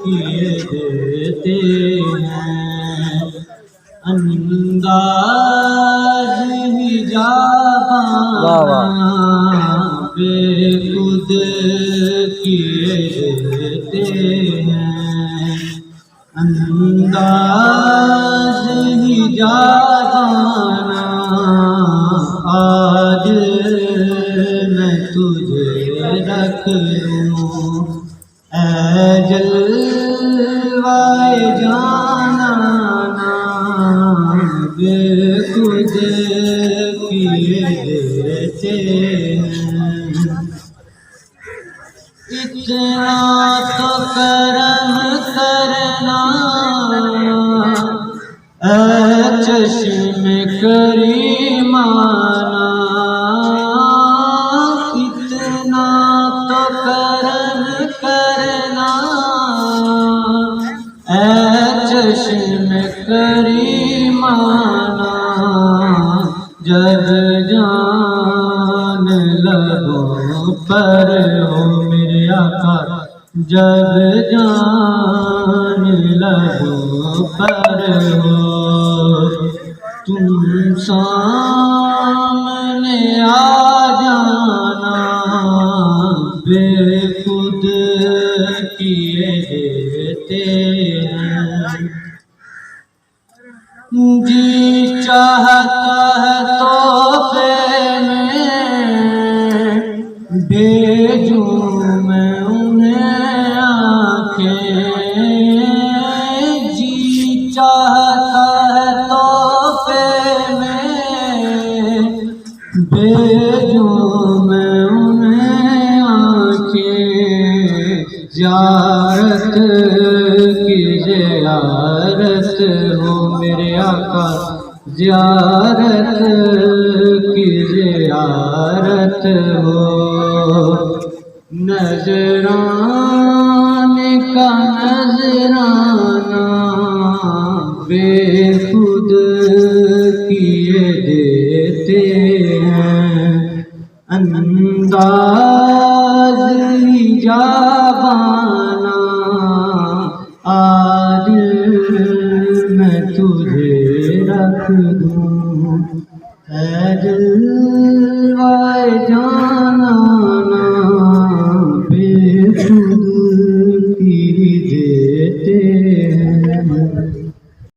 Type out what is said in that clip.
کیے دیتے ہیں، انداز ہجابانہ بے خود کیے دیتے ہیں، انداز ہجابانہ آج میں تجھے رکھ لوں، اے جلوائے جانانا بے خود کیے دیتے ہیں، اتنا تو کرم کرنا اے چشم کریمانہ، اتنا تو کرم کرنا اے چشم کریمانہ، جب جان لبوں پر ہو میرے آقا، جب جان لبوں پر ہو تم سامنے آ جانا، بے خود کیے دیتے ہیں، جی چاہتا ہے تحفے میں بھیجوں میں انہیں آنکھیں، جی چاہتا ہے تحفے میں بھیجوں میں انہیں آنکھیں، زیارت کی زیارت ہو میرے آقا، زیارت کی زیارت ہو، نذرانے کا نذرانہ بے خود کیے دیتے ہیں، انداز ہجابانہ آج میں تجھے رکھ دوں، اے دل